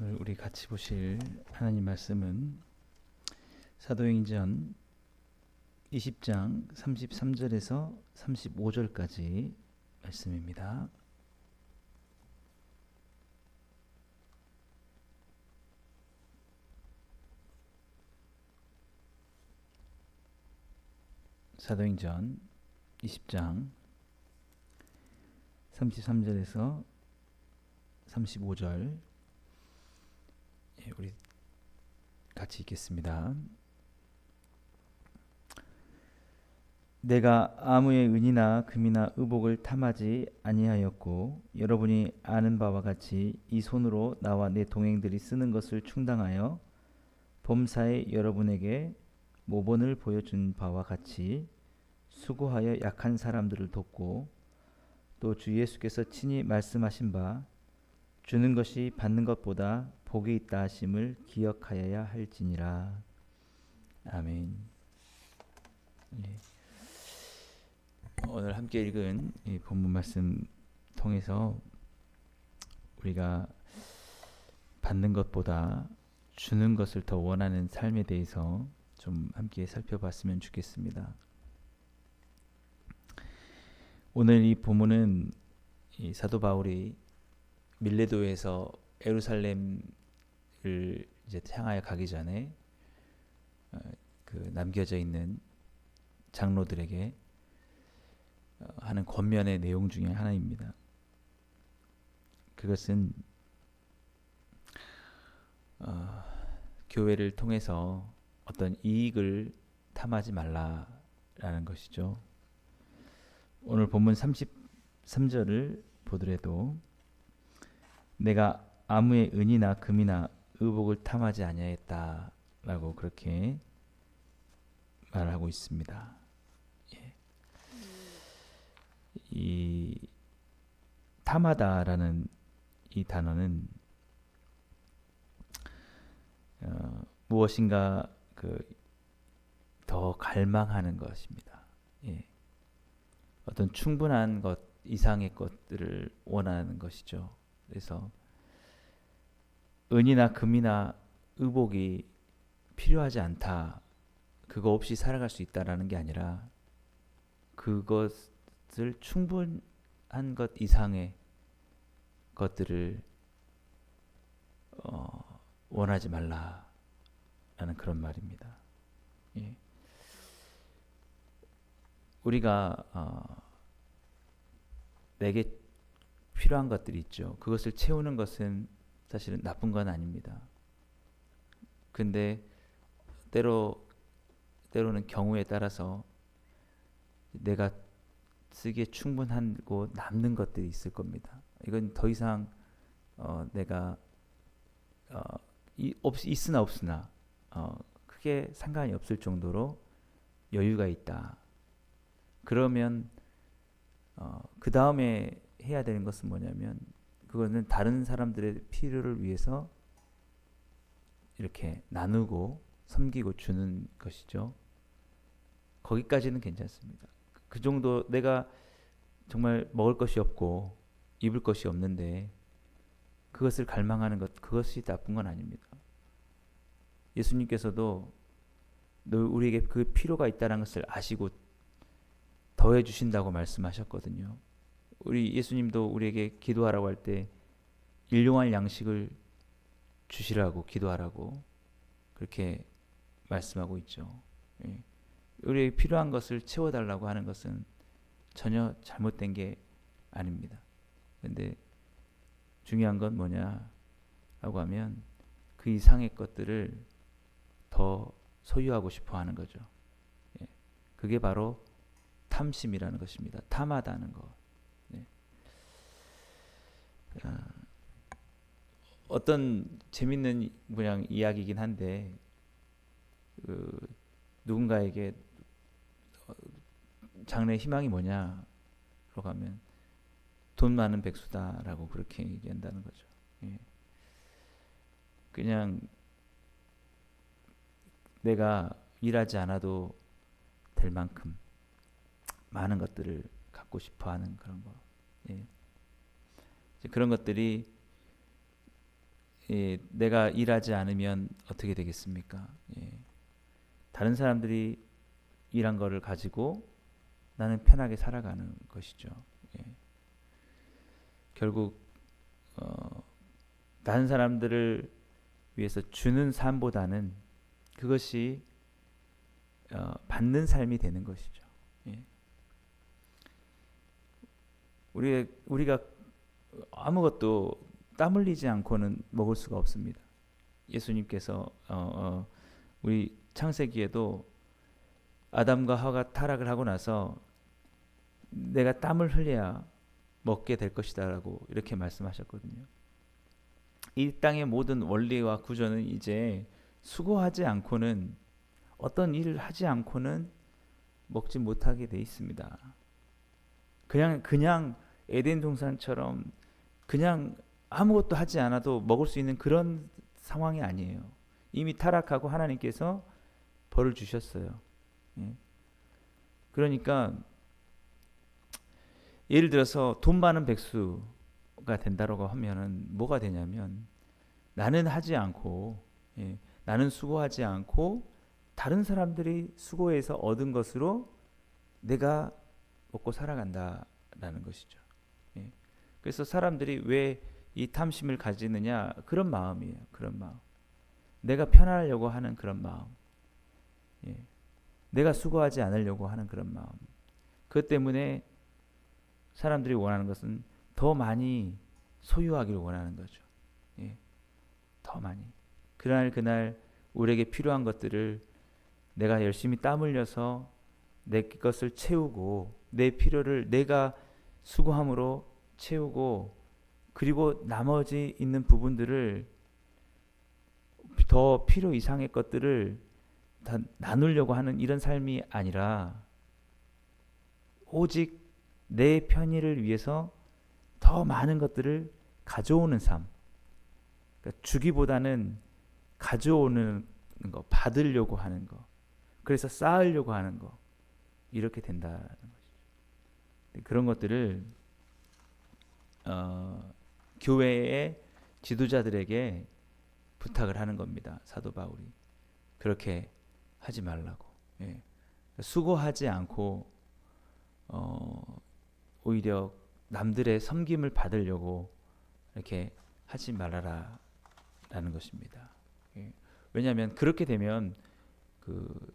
오늘 우리 같이 보실 하나님 말씀은 사도행전 20장 33절에서 35절까지 말씀입니다. 사도행전 20장 33절에서 35절 우리 같이 읽겠습니다. 내가 아무의 은이나 금이나 의복을 탐하지 아니하였고 여러분이 아는 바와 같이 이 손으로 나와 내 동행들이 쓰는 것을 충당하여 범사에 여러분에게 모본을 보여준 바와 같이 수고하여 약한 사람들을 돕고 또 주 예수께서 친히 말씀하신 바 주는 것이 받는 것보다 복이 있다 하심을 기억하여야 할지니라. 아멘. 예. 오늘 함께 읽은 이 본문 말씀 통해서 우리가 받는 것보다 주는 것을 더 원하는 삶에 대해서 좀 함께 살펴봤으면 좋겠습니다. 오늘 이 본문은 이 사도 바울이 밀레도에서 예루살렘을 이제 향하여 가기 전에 그 남겨져 있는 장로들에게 하는 권면의 내용 중에 하나입니다. 그것은 교회를 통해서 어떤 이익을 탐하지 말라라는 것이죠. 오늘 본문 33절을 보더라도 내가 아무의 은이나 금이나 의복을 탐하지 아니하였다라고 그렇게 말하고 있습니다. 예. 이 탐하다라는 이 단어는 무엇인가 더 갈망하는 것입니다. 예. 어떤 충분한 것 이상의 것들을 원하는 것이죠. 그래서 은이나 금이나 의복이 필요하지 않다. 그거 없이 살아갈 수 있다라는 게 아니라 그것을 충분한 것 이상의 것들을 원하지 말라라는 그런 말입니다. 예. 우리가 내게 필요한 것들이 있죠. 그것을 채우는 것은 사실은 나쁜 건 아닙니다. 근데 때로는 경우에 따라서 내가 쓰기에 충분하고 남는 것들이 있을 겁니다. 이건 더 이상 내가 있으나 없으나 크게 상관이 없을 정도로 여유가 있다. 그러면 그 다음에 해야 되는 것은 뭐냐면 그거는 다른 사람들의 필요를 위해서 이렇게 나누고 섬기고 주는 것이죠. 거기까지는 괜찮습니다. 그 정도 내가 정말 먹을 것이 없고 입을 것이 없는데 그것을 갈망하는 것, 그것이 나쁜 건 아닙니다. 예수님께서도 우리에게 그 필요가 있다는 것을 아시고 더해 주신다고 말씀하셨거든요. 우리 예수님도 우리에게 기도하라고 할 때 일용할 양식을 주시라고 기도하라고 그렇게 말씀하고 있죠. 예. 우리에게 필요한 것을 채워달라고 하는 것은 전혀 잘못된 게 아닙니다. 그런데 중요한 건 뭐냐라고 하면 그 이상의 것들을 더 소유하고 싶어 하는 거죠. 예. 그게 바로 탐심이라는 것입니다. 탐하다는 것. 네. 어떤 재밌는 모양 이야기이긴 한데 누군가에게 장래의 희망이 뭐냐 그러고 하면 돈 많은 백수다라고 그렇게 얘기한다는 거죠. 예. 그냥 내가 일하지 않아도 될 만큼 많은 것들을 갖고 싶어하는 그런 거. 예. 그런 것들이 내가 일하지 않으면 어떻게 되겠습니까? 다른 사람들이 일한 거를 가지고 나는 편하게 살아가는 것이죠. 결국 다른 사람들을 위해서 주는 삶보다는 그것이 받는 삶이 되는 것이죠. 우리가 아무것도 땀 흘리지 않고는 먹을 수가 없습니다. 예수님께서 우리 창세기에도 아담과 하와가 타락을 하고 나서 내가 땀을 흘려야 먹게 될 것이다라고 이렇게 말씀하셨거든요. 이 땅의 모든 원리와 구조는 이제 수고하지 않고는, 어떤 일을 하지 않고는 먹지 못하게 돼 있습니다. 그냥 에덴 동산처럼 그냥 아무것도 하지 않아도 먹을 수 있는 그런 상황이 아니에요. 이미 타락하고 하나님께서 벌을 주셨어요. 그러니까 예를 들어서 돈 많은 백수가 된다라고 하면은 뭐가 되냐면, 나는 하지 않고, 나는 수고하지 않고 다른 사람들이 수고해서 얻은 것으로 내가 먹고 살아간다라는 것이죠. 그래서 사람들이 왜 이 탐심을 가지느냐, 그런 마음이에요. 그런 마음. 내가 편하려고 하는 그런 마음. 내가 수고하지 않으려고 하는 그런 마음. 그것 때문에 사람들이 원하는 것은 더 많이 소유하기를 원하는 거죠. 더 많이. 그날 우리에게 필요한 것들을 내가 열심히 땀 흘려서 내 것을 채우고, 내 필요를 내가 수고함으로 채우고, 그리고 나머지 있는 부분들을, 더 필요 이상의 것들을 다 나누려고 하는 이런 삶이 아니라, 오직 내 편의를 위해서 더 많은 것들을 가져오는 삶. 그러니까 주기보다는 가져오는 거, 받으려고 하는 거, 그래서 쌓으려고 하는 거, 이렇게 된다는 것이죠. 그런 것들을 교회의 지도자들에게 부탁을 하는 겁니다. 사도 바울이 그렇게 하지 말라고. 수고하지 않고 오히려 남들의 섬김을 받으려고 이렇게 하지 말아라라는 것입니다. 왜냐하면 그렇게 되면 그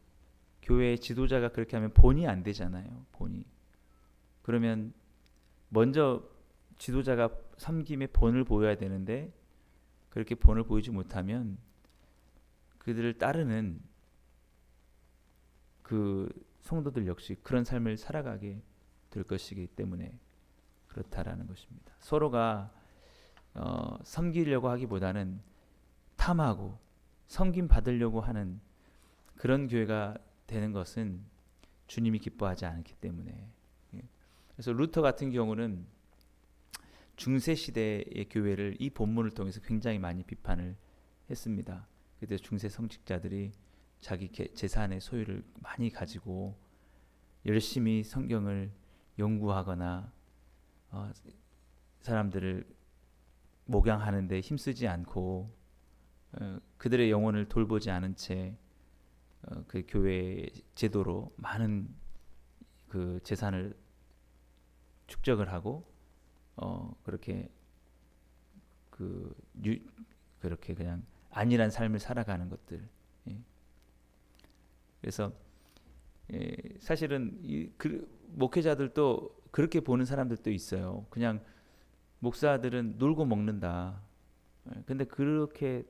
교회의 지도자가 그렇게 하면 본이 안 되잖아요. 본이. 그러면 먼저 지도자가 섬김의 본을 보여야 되는데, 그렇게 본을 보이지 못하면 그들을 따르는 그 성도들 역시 그런 삶을 살아가게 될 것이기 때문에 그렇다라는 것입니다. 서로가 섬기려고 하기보다는 탐하고 섬김 받으려고 하는 그런 교회가 되는 것은 주님이 기뻐하지 않기 때문에. 그래서 루터 같은 경우는 중세 시대의 교회를 이 본문을 통해서 굉장히 많이 비판을 했습니다. 그때 중세 성직자들이 자기 재산의 소유를 많이 가지고 열심히 성경을 연구하거나 사람들을 목양하는 데 힘쓰지 않고 그들의 영혼을 돌보지 않은 채 그 교회 제도로 많은 그 재산을 축적을 하고 그렇게 그렇게 그냥 안일한 삶을 살아가는 것들. 그래서 사실은 목회자들도 그렇게 보는 사람들도 있어요. 그냥 목사들은 놀고 먹는다. 근데 그렇게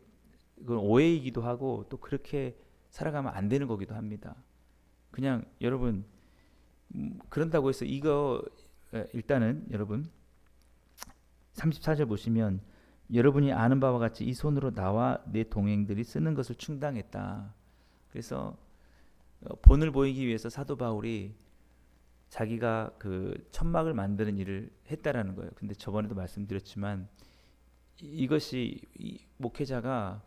그건 오해이기도 하고, 또 그렇게 살아가면 안 되는 거기도 합니다. 그냥 여러분 그런다고 해서 이거 일단은 여러분 34절 보시면, 여러분이 아는 바와 같이 이 손으로 나와 내 동행들이 쓰는 것을 충당했다. 그래서 본을 보이기 위해서 사도 바울이 자기가 그 천막을 만드는 일을 했다라는 거예요. 근데 저번에도 말씀드렸지만 이것이 목회자가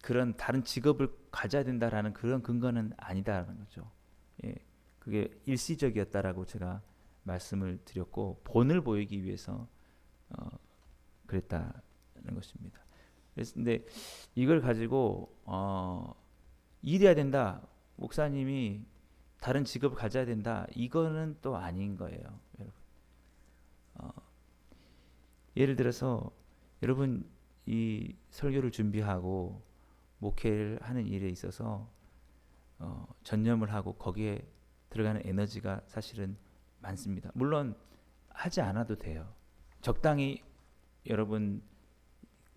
그런 다른 직업을 가져야 된다라는 그런 근거는 아니다라는 거죠. 그게 일시적이었다라고 제가 말씀을 드렸고, 본을 보이기 위해서 그랬다는 것입니다. 근데 이걸 가지고 일해야 된다. 목사님이 다른 직업을 가져야 된다. 이거는 또 아닌 거예요, 여러분. 어, 예를 들어서 여러분 이 설교를 준비하고 목회를 하는 일에 있어서 전념을 하고 거기에 들어가는 에너지가 사실은 많습니다. 물론 하지 않아도 돼요. 적당히 여러분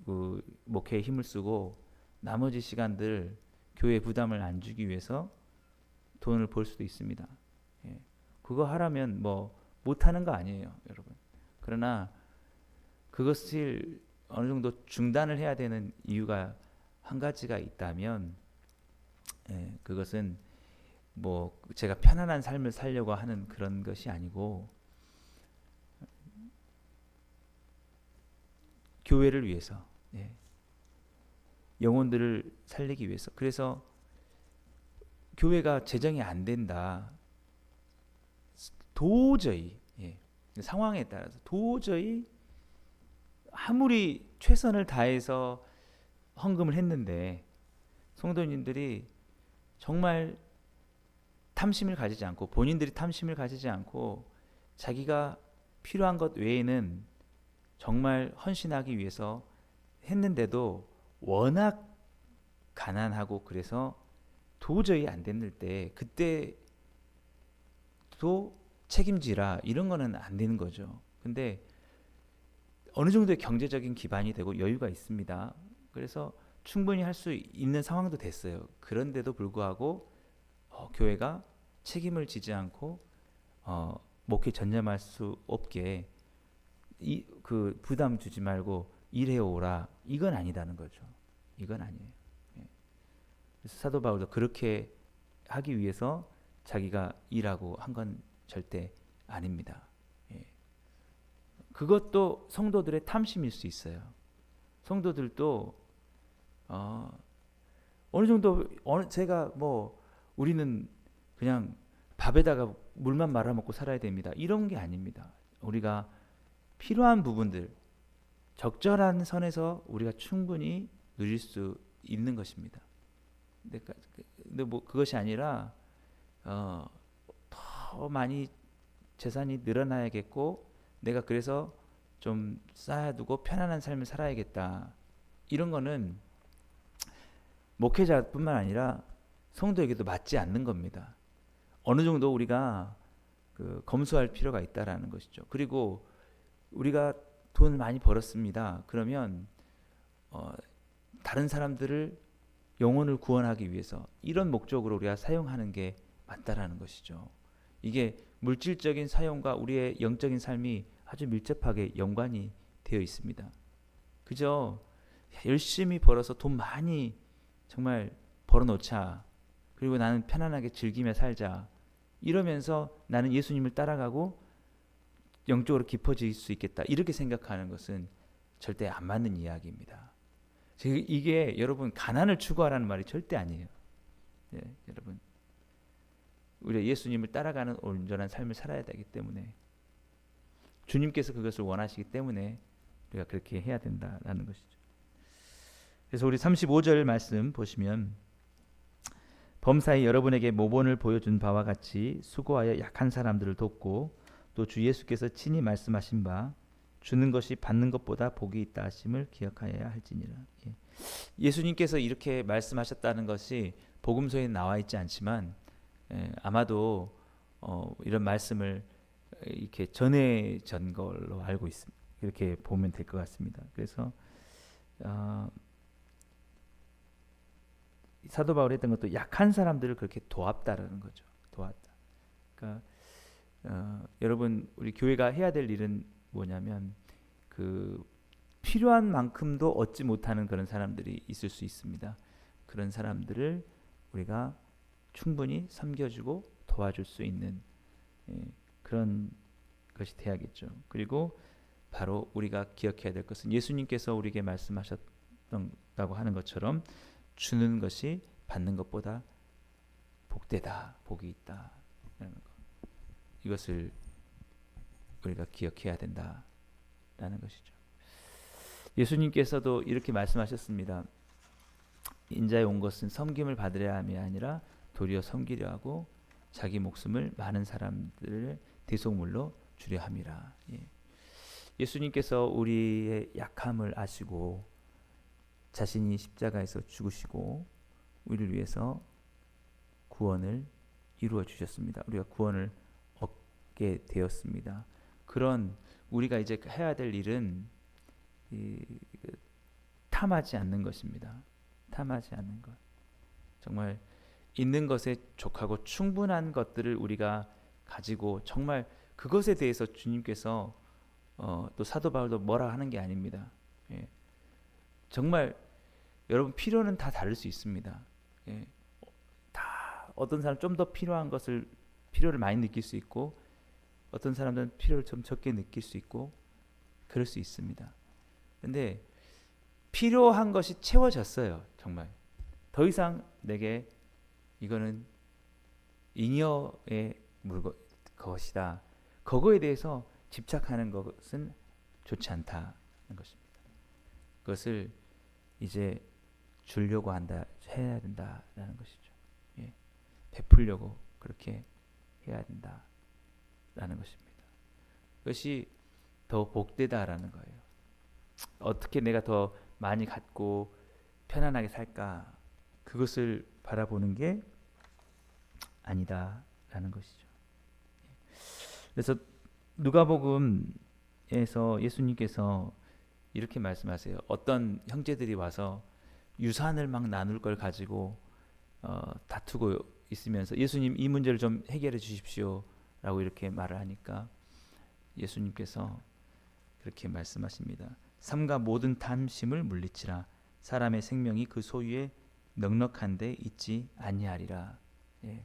그 목회에 힘을 쓰고 나머지 시간들 교회 부담을 안 주기 위해서 돈을 벌 수도 있습니다. 예. 그거 하라면 뭐 못하는 거 아니에요, 여러분. 그러나 그것을 어느 정도 중단을 해야 되는 이유가 한 가지가 있다면, 그것은 뭐 제가 편안한 삶을 살려고 하는 그런 것이 아니고 교회를 위해서, 영혼들을 살리기 위해서. 그래서 교회가 재정이 안 된다. 도저히, 상황에 따라서 도저히 아무리 최선을 다해서 헌금을 했는데 성도님들이 정말 탐심을 가지지 않고, 본인들이 탐심을 가지지 않고 자기가 필요한 것 외에는 정말 헌신하기 위해서 했는데도 워낙 가난하고 그래서 도저히 안 됐을 때, 그때 또 책임지라, 이런 거는 안 되는 거죠. 근데 어느 정도의 경제적인 기반이 되고 여유가 있습니다. 그래서 충분히 할 수 있는 상황도 됐어요. 그런데도 불구하고 교회가 책임을 지지 않고 목회 전념할 수 없게 그 부담 주지 말고 일해 오라, 이건 아니다는 거죠. 이건 아니에요. 그래서 사도 바울도 그렇게 하기 위해서 자기가 일하고 한 건 절대 아닙니다. 그것도 성도들의 탐심일 수 있어요. 성도들도 어느 정도 제가 뭐 우리는 그냥 밥에다가 물만 말아 먹고 살아야 됩니다, 이런 게 아닙니다. 우리가 필요한 부분들, 적절한 선에서 우리가 충분히 누릴 수 있는 것입니다. 근데 뭐 그것이 아니라 더 많이 재산이 늘어나야겠고 내가 그래서 좀 쌓아두고 편안한 삶을 살아야겠다, 이런 거는 목회자뿐만 아니라 성도에게도 맞지 않는 겁니다. 어느 정도 우리가 검소할 필요가 있다라는 것이죠. 그리고 우리가 돈을 많이 벌었습니다. 그러면 다른 사람들을, 영혼을 구원하기 위해서 이런 목적으로 우리가 사용하는 게 맞다라는 것이죠. 이게 물질적인 사용과 우리의 영적인 삶이 아주 밀접하게 연관이 되어 있습니다. 그저 열심히 벌어서 돈 많이 정말 벌어놓자, 그리고 나는 편안하게 즐기며 살자, 이러면서 나는 예수님을 따라가고 영적으로 깊어질 수 있겠다, 이렇게 생각하는 것은 절대 안 맞는 이야기입니다. 이게 여러분 가난을 추구하라는 말이 절대 아니에요. 여러분 우리가 예수님을 따라가는 온전한 삶을 살아야 되기 때문에, 주님께서 그것을 원하시기 때문에 우리가 그렇게 해야 된다라는 것이죠. 그래서 우리 35절 말씀 보시면, 범사에 여러분에게 모본을 보여준 바와 같이 수고하여 약한 사람들을 돕고 또 주 예수께서 친히 말씀하신 바 주는 것이 받는 것보다 복이 있다 하심을 기억하여야 할지니라. 예수님께서 이렇게 말씀하셨다는 것이 복음서에 나와 있지 않지만 아마도 이런 말씀을 이렇게 전해전 걸로 알고 있습니다. 이렇게 보면 될 것 같습니다. 그래서 사도 바울이 했던 것도 약한 사람들을 그렇게 도왔다라는 거죠. 도왔다. 그러니까 여러분 우리 교회가 해야 될 일은 뭐냐면 그 필요한 만큼도 얻지 못하는 그런 사람들이 있을 수 있습니다. 그런 사람들을 우리가 충분히 섬겨주고 도와줄 수 있는 그런 것이 돼야겠죠. 그리고 바로 우리가 기억해야 될 것은 예수님께서 우리에게 말씀하셨다고 하는 것처럼 주는 것이 받는 것보다 복되다, 복이 있다, 이것을 우리가 기억해야 된다라는 것이죠. 예수님께서도 이렇게 말씀하셨습니다. 인자에 온 것은 섬김을 받으려 함이 아니라 도리어 섬기려 하고 자기 목숨을 많은 사람들을 대속물로 주려 함이라. 예. 예수님께서 우리의 약함을 아시고 자신이 십자가에서 죽으시고 우리를 위해서 구원을 이루어 주셨습니다. 우리가 구원을 얻게 되었습니다. 그런 우리가 이제 해야 될 일은 탐하지 않는 것입니다. 탐하지 않는 것. 정말 있는 것에 족하고 충분한 것들을 우리가 가지고 정말 그것에 대해서 주님께서 또 사도 바울도 뭐라 하는 게 아닙니다. 예. 정말 여러분 필요는 다 다를 수 있습니다. 예. 다 어떤 사람 좀 더 필요한 것을 필요를 많이 느낄 수 있고 어떤 사람들은 필요를 좀 적게 느낄 수 있고 그럴 수 있습니다. 근데 필요한 것이 채워졌어요. 정말 더 이상 내게 이거는 잉여의 것이다. 그거에 대해서 집착하는 것은 좋지 않다는 것입니다. 그것을 이제 주려고 해야 된다라는 것이죠. 예. 베풀려고 그렇게 해야 된다라는 것입니다. 그것이 더 복되다라는 거예요. 어떻게 내가 더 많이 갖고 편안하게 살까? 그것을 바라보는 게 아니다라는 것이죠. 그래서 누가복음에서 예수님께서 이렇게 말씀하세요. 어떤 형제들이 와서 유산을 막 나눌 걸 가지고 다투고 있으면서 예수님 이 문제를 좀 해결해 주십시오라고 이렇게 말을 하니까 예수님께서 그렇게 말씀하십니다. 삼가 모든 탐심을 물리치라. 사람의 생명이 그 소유에 넉넉한 데 있지 아니하리라. 예.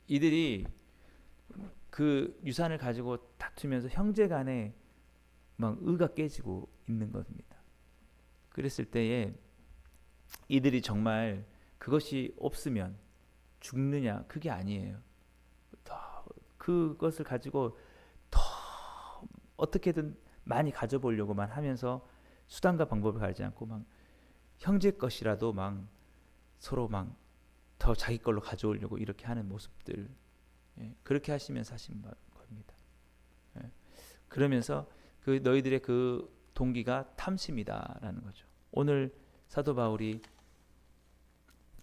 이들이 그 유산을 가지고 다투면서 형제간에 막 의가 깨지고 있는 겁니다. 그랬을 때에 이들이 정말 그것이 없으면 죽느냐 그게 아니에요. 그것을 가지고 더 어떻게든 많이 가져보려고만 하면서 수단과 방법을 가리지 않고 막 형제 것이라도 막 서로 막 더 자기 걸로 가져오려고 이렇게 하는 모습들, 예, 그렇게 하시면서 하신 겁니다. 예. 그러면서 그 너희들의 그 동기가 탐심이다라는 거죠. 오늘 사도 바울이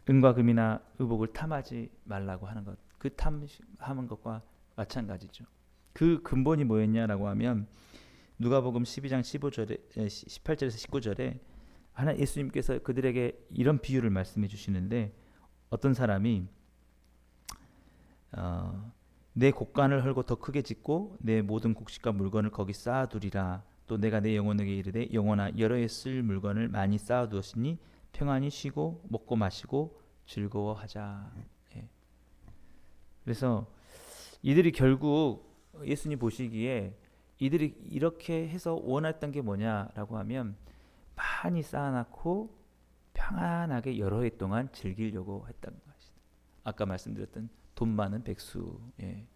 은과 금이나 의복을 탐하지 말라고 하는 것, 그 탐하는 것과 마찬가지죠. 그 근본이 뭐였냐라고 하면 누가복음 12장 18절에서 19절에 하나 예수님께서 그들에게 이런 비유를 말씀해 주시는데 어떤 사람이 내 곡간을 헐고 더 크게 짓고 내 모든 곡식과 물건을 거기 쌓아두리라. 또 내가 내 영혼에게 이르되 영혼아 여러 해 쓸 물건을 많이 쌓아두었으니 평안히 쉬고 먹고 마시고 즐거워하자. 예. 그래서 이들이 결국 예수님 보시기에 이들이 이렇게 해서 원했던 게 뭐냐라고 하면 많이 쌓아놓고 평안하게 여러 해 동안 즐기려고 했던 것이다. 아까 말씀드렸던 돈 많은 백수. 예.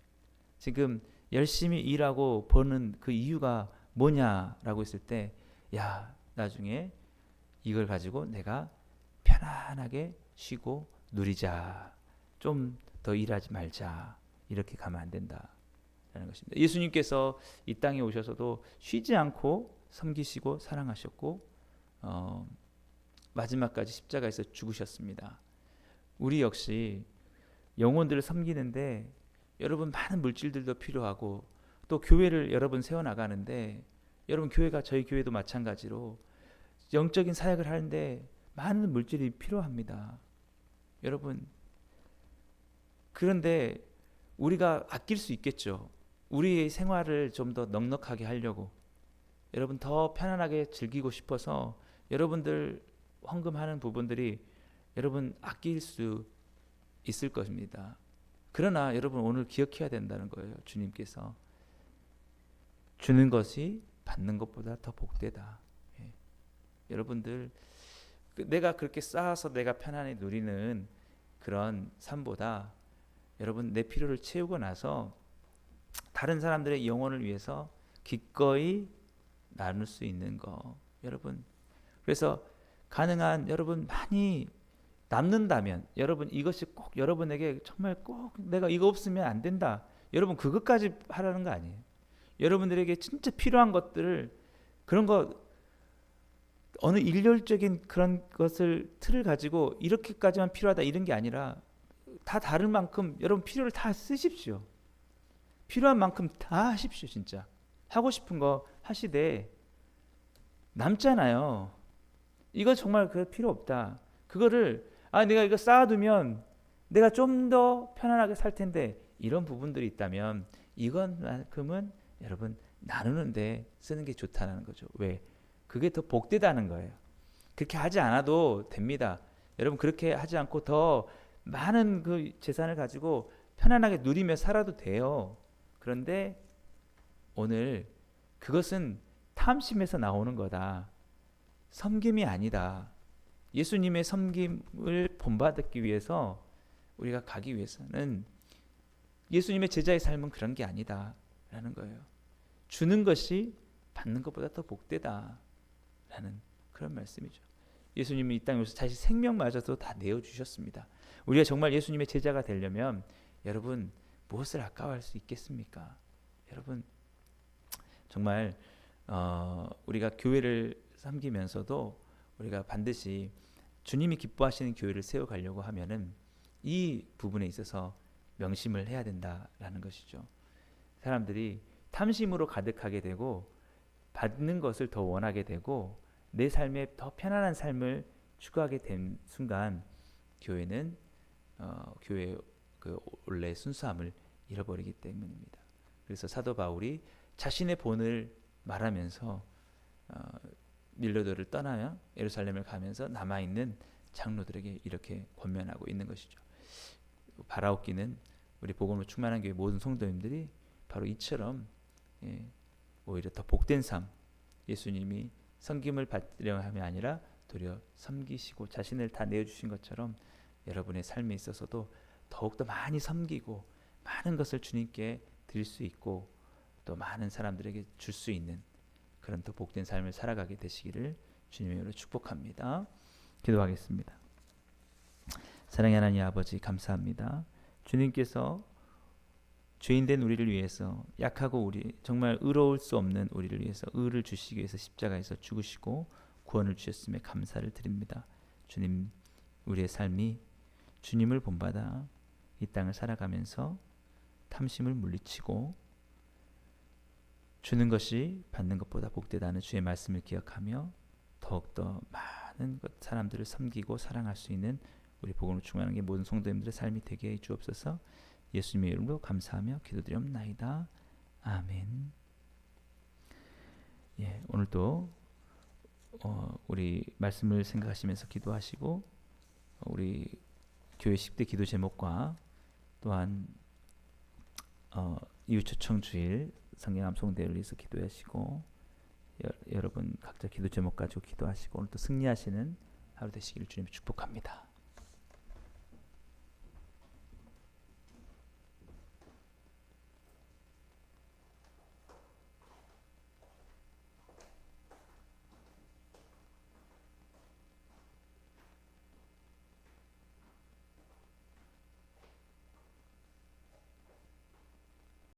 지금 열심히 일하고 버는 그 이유가 뭐냐라고 했을 때, 야 나중에 이걸 가지고 내가 편안하게 쉬고 누리자. 좀 더 일하지 말자. 이렇게 가면 안 된다라는 것입니다. 예수님께서 이 땅에 오셔서도 쉬지 않고 섬기시고 사랑하셨고 마지막까지 십자가에서 죽으셨습니다. 우리 역시 영혼들을 섬기는데 여러분 많은 물질들도 필요하고 또 교회를 여러분 세워나가는데 여러분 교회가 저희 교회도 마찬가지로 영적인 사역을 하는데 많은 물질이 필요합니다. 여러분 그런데 우리가 아낄 수 있겠죠. 우리의 생활을 좀 더 넉넉하게 하려고 여러분 더 편안하게 즐기고 싶어서 여러분들 헌금하는 부분들이 여러분 아낄 수 있을 것입니다. 그러나 여러분 오늘 기억해야 된다는 거예요. 주님께서 주는 것이 받는 것보다 더 복되다. 예. 여러분들 내가 그렇게 쌓아서 내가 편안히 누리는 그런 삶보다 여러분 내 필요를 채우고 나서 다른 사람들의 영혼을 위해서 기꺼이 나눌 수 있는 거 여러분. 그래서 가능한 여러분 많이 남는다면 여러분 이것이 꼭 여러분에게 정말 꼭 내가 이거 없으면 안 된다. 여러분 그것까지 하라는 거 아니에요. 여러분들에게 진짜 필요한 것들을 그런 거 어느 일률적인 그런 것을 틀을 가지고 이렇게까지만 필요하다 이런 게 아니라 다 다른 만큼 여러분 필요를 다 쓰십시오. 필요한 만큼 다 하십시오. 진짜 하고 싶은 거 하시되 남잖아요. 이거 정말 그 필요 없다. 그거를 내가 이거 쌓아두면 내가 좀 더 편안하게 살 텐데 이런 부분들이 있다면 이것만큼은 여러분 나누는데 쓰는 게 좋다는 거죠. 왜? 그게 더 복되다는 거예요. 그렇게 하지 않아도 됩니다. 여러분 그렇게 하지 않고 더 많은 그 재산을 가지고 편안하게 누리며 살아도 돼요. 그런데 오늘 그것은 탐심에서 나오는 거다. 섬김이 아니다. 예수님의 섬김을 본받기 위해서 우리가 가기 위해서는 예수님의 제자의 삶은 그런 게 아니다 라는 거예요. 주는 것이 받는 것보다 더 복되다 라는 그런 말씀이죠. 예수님이 이 땅에 오셔서 자신 생명마저도 다 내어주셨습니다. 우리가 정말 예수님의 제자가 되려면 여러분 무엇을 아까워할 수 있겠습니까? 여러분 정말 우리가 교회를 섬기면서도 우리가 반드시 주님이 기뻐하시는 교회를 세워가려고 하면은 이 부분에 있어서 명심을 해야 된다라는 것이죠. 사람들이 탐심으로 가득하게 되고 받는 것을 더 원하게 되고 내 삶에 더 편안한 삶을 추구하게 된 순간 교회는 교회의 그 원래 순수함을 잃어버리기 때문입니다. 그래서 사도 바울이 자신의 본을 말하면서 밀로도를 떠나며 예루살렘을 가면서 남아있는 장로들에게 이렇게 권면하고 있는 것이죠. 바라옵기는 우리 복음으로 충만한 교회 모든 성도님들이 바로 이처럼 오히려 더 복된 삶, 예수님이 섬김을 받으려 함이 아니라 도리어 섬기시고 자신을 다 내어주신 것처럼 여러분의 삶에 있어서도 더욱더 많이 섬기고 많은 것을 주님께 드릴 수 있고 또 많은 사람들에게 줄 수 있는 그런 더 복된 삶을 살아가게 되시기를 주님의 이름으로 축복합니다. 기도하겠습니다. 사랑의 하나님 아버지 감사합니다. 주님께서 죄인된 우리를 위해서 약하고 우리 정말 의로울 수 없는 우리를 위해서 의를 주시기 위해서 십자가에서 죽으시고 구원을 주셨음에 감사를 드립니다. 주님 우리의 삶이 주님을 본받아 이 땅을 살아가면서 탐심을 물리치고 주는 것이 받는 것보다 복되다는 주의 말씀을 기억하며 더욱더 많은 사람들을 섬기고 사랑할 수 있는 우리 복음으로 충만한 게 모든 성도님들의 삶이 되게 해 주옵소서. 예수님의 이름으로 감사하며 기도드리옵나이다. 아멘. 오늘도 우리 말씀을 생각하시면서 기도하시고 우리 교회 10대 기도 제목과 또한 이웃초청 주일 성경 암송대회를 위해서 기도하시고 여러분 각자 기도 제목 가지고 기도하시고 오늘 또 승리하시는 하루 되시기를 주님 축복합니다.